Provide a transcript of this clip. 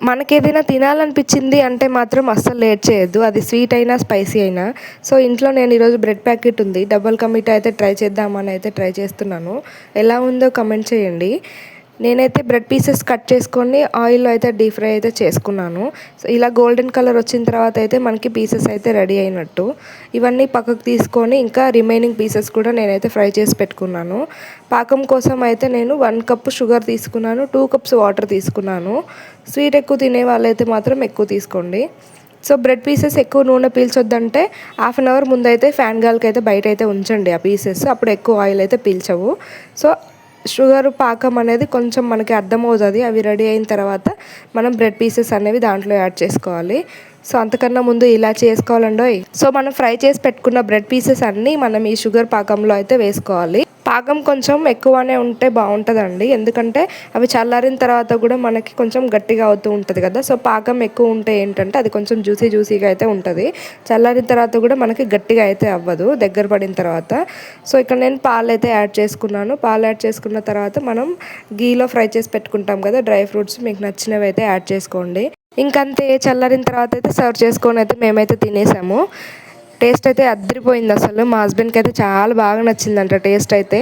మనకేదైనా తినాలనిపించింది అంటే మాత్రం అస్సలు లేట్ చేయొద్దు. అది స్వీట్ అయినా, స్పైసీ అయినా. సో, ఇంట్లో నేను ఈరోజు బ్రెడ్ ప్యాకెట్ ఉంది. డబుల్ కా మీఠా అయితే ట్రై చేద్దామని అయితే ట్రై చేస్తున్నాను. ఎలా ఉందో కామెంట్ చేయండి. నేనైతే బ్రెడ్ పీసెస్ కట్ చేసుకొని ఆయిల్‌లో అయితే డీప్ ఫ్రై అయితే చేసుకున్నాను. సో, ఇలా గోల్డెన్ కలర్ వచ్చిన తర్వాత అయితే మనకి పీసెస్ అయితే రెడీ అయినట్టు. ఇవన్నీ పక్కకు తీసుకొని ఇంకా రిమైనింగ్ పీసెస్ కూడా నేనైతే ఫ్రై చేసి పెట్టుకున్నాను. పాకం కోసం అయితే నేను 1 కప్ షుగర్ తీసుకున్నాను. 2 కప్స్ వాటర్ తీసుకున్నాను. స్వీట్ ఎక్కువ తినే వాళ్ళైతే మాత్రం ఎక్కువ తీసుకోండి. సో, బ్రెడ్ పీసెస్ ఎక్కువ నూనె పీల్చొద్దంటే హాఫ్ అన్ అవర్ ముందైతే ఫ్యాన్ గాలికైతే బయటైతే ఉంచండి ఆ పీసెస్. అప్పుడు ఎక్కువ ఆయిల్ అయితే పీల్చవు. సో, షుగర్ పాకం అనేది కొంచెం మనకి అర్థమవుతుంది. అవి రెడీ అయిన తర్వాత మనం బ్రెడ్ పీసెస్ అనేవి దాంట్లో యాడ్ చేసుకోవాలి. సో, అంతకన్నా ముందు ఇలా చేసుకోవాలండోయ్. సో, మనం ఫ్రై చేసి పెట్టుకున్న బ్రెడ్ పీసెస్ అన్నీ మనం ఈ షుగర్ పాకంలో అయితే వేసుకోవాలి. పాకం కొంచెం ఎక్కువనే ఉంటే బాగుంటుందండి. ఎందుకంటే అవి చల్లారిన తర్వాత కూడా మనకి కొంచెం గట్టిగా అవుతూ ఉంటుంది కదా. సో, పాకం ఎక్కువ ఉంటే ఏంటంటే అది కొంచెం జ్యూసీగా అయితే ఉంటుంది. చల్లారిన తర్వాత కూడా మనకి గట్టిగా అయితే అవ్వదు దగ్గర పడిన తర్వాత. సో, ఇక్కడ నేను పాలు అయితే యాడ్ చేసుకున్నాను. పాలు యాడ్ చేసుకున్న తర్వాత మనం గీలో ఫ్రై చేసి పెట్టుకుంటాం కదా డ్రై ఫ్రూట్స్, మీకు నచ్చినవి అయితే యాడ్ చేసుకోండి. ఇంకంతే, చల్లారిన తర్వాత అయితే సర్వ్ చేసుకొని అయితే మేమైతే తినేసాము. టేస్ట్ అయితే అదిరిపోయింది అసలు. మా హస్బెండ్కి అయితే చాలా బాగా నచ్చిందంట టేస్ట్ అయితే.